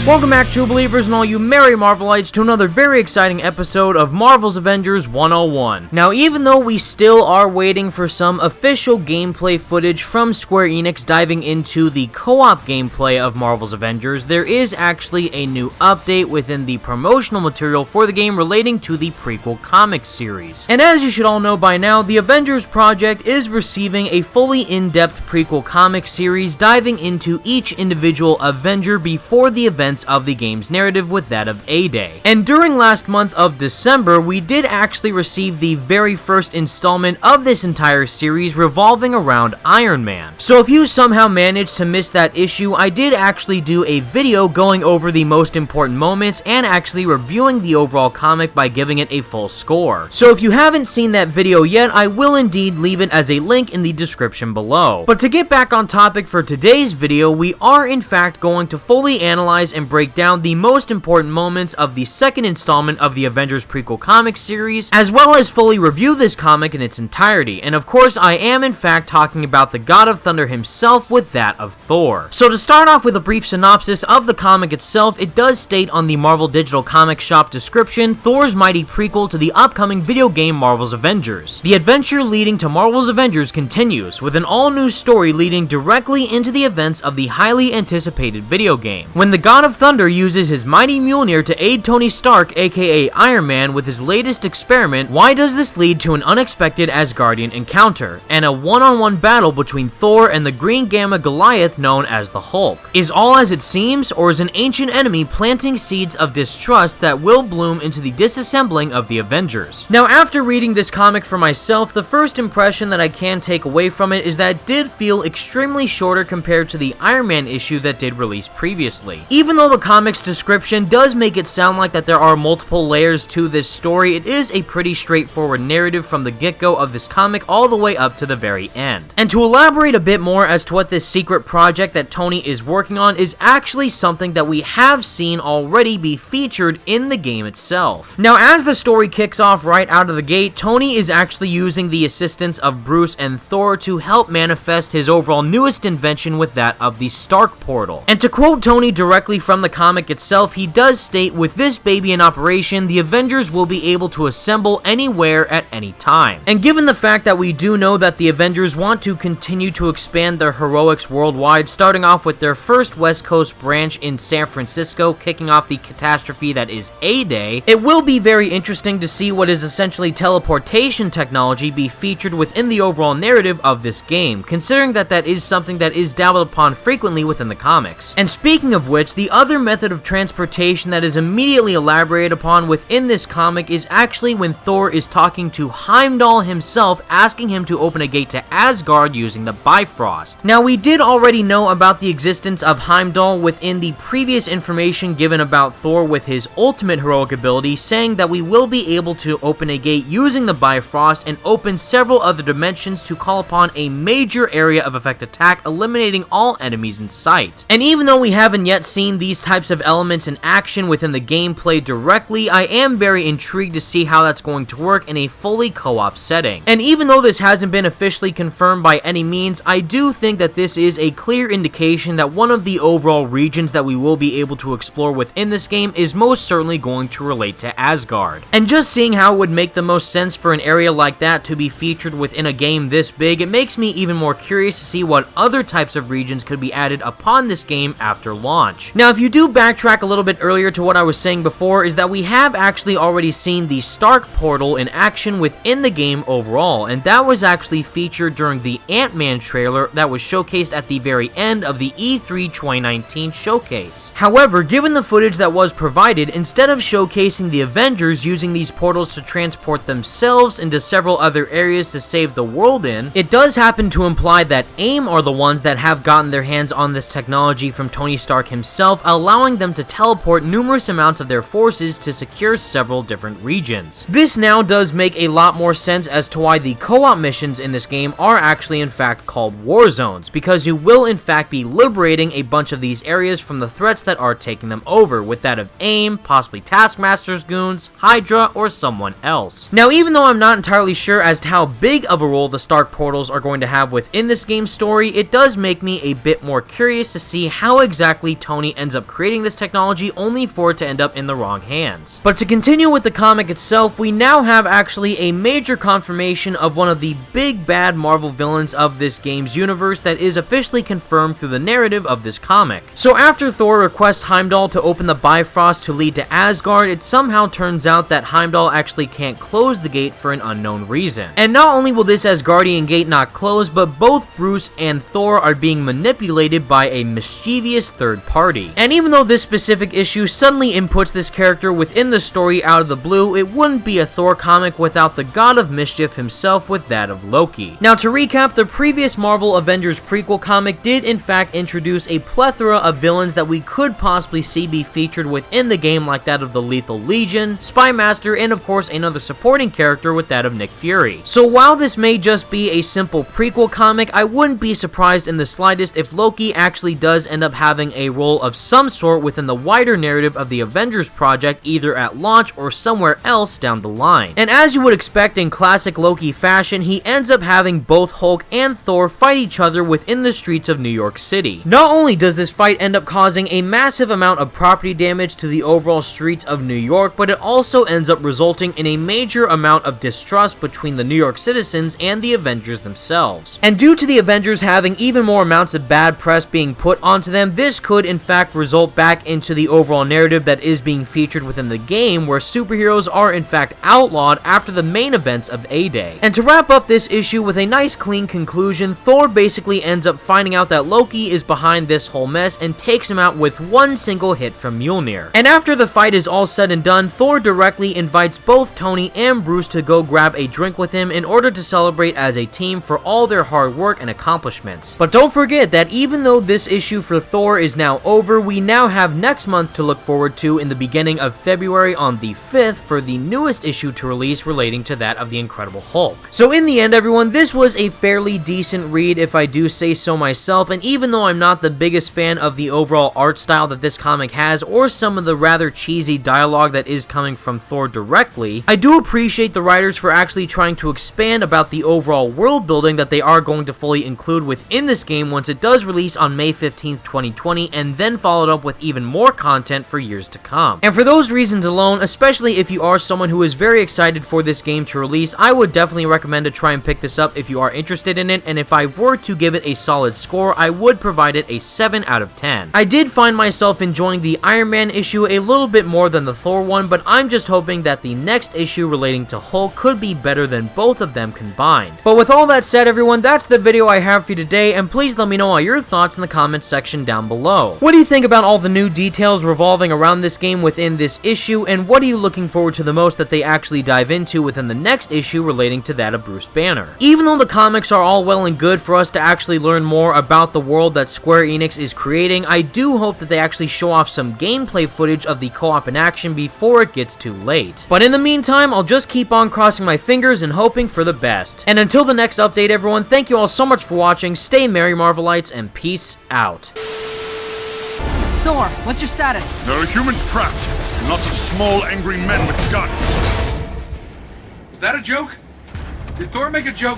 Welcome back, true believers and all you merry Marvelites, to another very exciting episode of Marvel's Avengers 101. Now, even though we still are waiting for some official gameplay footage from Square Enix diving into the co-op gameplay of Marvel's Avengers, there is actually a new update within the promotional material for the game relating to the Prequel comic series. And as you should all know by now, the Avengers project is receiving a fully in-depth Prequel comic series diving into each individual Avenger before the events of the game's narrative with that of A-Day. And during last month of December, we did actually receive the very first installment of this entire series revolving around Iron Man. So if you somehow managed to miss that issue, I did actually do a video going over the most important moments and actually reviewing the overall comic by giving it a full score. So if you haven't seen that video yet, I will indeed leave it as a link in the description below. But to get back on topic for today's video, we are in fact going to fully analyze and break down the most important moments of the second installment of the Avengers Prequel comic series, as well as fully review this comic in its entirety. And of course, I am in fact talking about the God of Thunder himself with that of Thor. So to start off with a brief synopsis of the comic itself, it does state on the Marvel Digital Comic Shop description, Thor's mighty prequel to the upcoming video game Marvel's Avengers. The adventure leading to Marvel's Avengers continues, with an all-new story leading directly into the events of the highly anticipated video game. When the God of Thunder uses his mighty Mjolnir to aid Tony Stark, aka Iron Man, with his latest experiment, why does this lead to an unexpected Asgardian encounter, and a one-on-one battle between Thor and the Green Gamma Goliath known as the Hulk? Is all as it seems, or is an ancient enemy planting seeds of distrust that will bloom into the disassembling of the Avengers? Now, after reading this comic for myself, the first impression that I can take away from it is that it did feel extremely shorter compared to the Iron Man issue that did release previously. Even though the comic's description does make it sound like that there are multiple layers to this story, it is a pretty straightforward narrative from the get-go of this comic all the way up to the very end. And to elaborate a bit more as to what this secret project that Tony is working on is actually something that we have seen already be featured in the game itself. Now, as the story kicks off right out of the gate, Tony is actually using the assistance of Bruce and Thor to help manifest his overall newest invention with that of the Stark Portal. And to quote Tony directly from the comic itself, he does state, "With this baby in operation, the Avengers will be able to assemble anywhere at any time." And given the fact that we do know that the Avengers want to continue to expand their heroics worldwide, starting off with their first West Coast branch in San Francisco, kicking off the catastrophe that is A-Day, it will be very interesting to see what is essentially teleportation technology be featured within the overall narrative of this game, considering that that is something that is dabbled upon frequently within the comics. And speaking of which, the other method of transportation that is immediately elaborated upon within this comic is actually when Thor is talking to Heimdall himself, asking him to open a gate to Asgard using the Bifrost. Now, we did already know about the existence of Heimdall within the previous information given about Thor with his ultimate heroic ability, saying that we will be able to open a gate using the Bifrost and open several other dimensions to call upon a major area of effect attack, eliminating all enemies in sight. And even though we haven't yet seen these types of elements in action within the gameplay directly, I am very intrigued to see how that's going to work in a fully co-op setting. And even though this hasn't been officially confirmed by any means, I do think that this is a clear indication that one of the overall regions that we will be able to explore within this game is most certainly going to relate to Asgard. And just seeing how it would make the most sense for an area like that to be featured within a game this big, it makes me even more curious to see what other types of regions could be added upon this game after launch. Now, if you do backtrack a little bit earlier to what I was saying before, is that we have actually already seen the Stark Portal in action within the game overall, and that was actually featured during the Ant-Man trailer that was showcased at the very end of the E3 2019 showcase. However, given the footage that was provided, instead of showcasing the Avengers using these portals to transport themselves into several other areas to save the world in, it does happen to imply that AIM are the ones that have gotten their hands on this technology from Tony Stark himself, allowing them to teleport numerous amounts of their forces to secure several different regions. This now does make a lot more sense as to why the co-op missions in this game are actually in fact called war zones, because you will in fact be liberating a bunch of these areas from the threats that are taking them over, with that of AIM, possibly Taskmaster's goons, Hydra, or someone else. Now, even though I'm not entirely sure as to how big of a role the Stark portals are going to have within this game's story, it does make me a bit more curious to see how exactly Tony ends up up creating this technology only for it to end up in the wrong hands. But to continue with the comic itself, we now have actually a major confirmation of one of the big bad Marvel villains of this game's universe that is officially confirmed through the narrative of this comic. So after Thor requests Heimdall to open the Bifrost to lead to Asgard, it somehow turns out that Heimdall actually can't close the gate for an unknown reason. And not only will this Asgardian gate not close, but both Bruce and Thor are being manipulated by a mischievous third party. And even though this specific issue suddenly inputs this character within the story out of the blue, it wouldn't be a Thor comic without the god of mischief himself with that of Loki. Now to recap, the previous Marvel Avengers prequel comic did in fact introduce a plethora of villains that we could possibly see be featured within the game, like that of the Lethal Legion, Spy Master, and of course another supporting character with that of Nick Fury. So while this may just be a simple prequel comic, I wouldn't be surprised in the slightest if Loki actually does end up having a role of some sort within the wider narrative of the Avengers project, either at launch or somewhere else down the line. And as you would expect in classic Loki fashion, he ends up having both Hulk and Thor fight each other within the streets of New York City. Not only does this fight end up causing a massive amount of property damage to the overall streets of New York, but it also ends up resulting in a major amount of distrust between the New York citizens and the Avengers themselves. And due to the Avengers having even more amounts of bad press being put onto them, this could in fact result back into the overall narrative that is being featured within the game, where superheroes are in fact outlawed after the main events of A-Day. And to wrap up this issue with a nice clean conclusion, Thor basically ends up finding out that Loki is behind this whole mess and takes him out with one single hit from Mjolnir. And after the fight is all said and done, Thor directly invites both Tony and Bruce to go grab a drink with him in order to celebrate as a team for all their hard work and accomplishments. But don't forget that even though this issue for Thor is now over, we now have next month to look forward to in the beginning of February on the 5th for the newest issue to release relating to that of the Incredible Hulk. So in the end, everyone, this was a fairly decent read if I do say so myself, and even though I'm not the biggest fan of the overall art style that this comic has or some of the rather cheesy dialogue that is coming from Thor directly, I do appreciate the writers for actually trying to expand about the overall world building that they are going to fully include within this game once it does release on May 15th, 2020, and then followed up with even more content for years to come. And for those reasons alone, especially if you are someone who is very excited for this game to release, I would definitely recommend to try and pick this up if you are interested in it, and if I were to give it a solid score, I would provide it a 7 out of 10. I did find myself enjoying the Iron Man issue a little bit more than the Thor one, but I'm just hoping that the next issue relating to Hulk could be better than both of them combined. But with all that said, everyone, that's the video I have for you today, and please let me know all your thoughts in the comments section down below. What do you think about all the new details revolving around this game within this issue, and what are you looking forward to the most that they actually dive into within the next issue relating to that of Bruce Banner? Even though the comics are all well and good for us to actually learn more about the world that Square Enix is creating, I do hope that they actually show off some gameplay footage of the co-op in action before it gets too late. But in the meantime, I'll just keep on crossing my fingers and hoping for the best. And until the next update, everyone, thank you all so much for watching, stay merry Marvelites, and peace out. Thor, what's your status? There are humans trapped, and lots of small, angry men with guns. Was that a joke? Did Thor make a joke?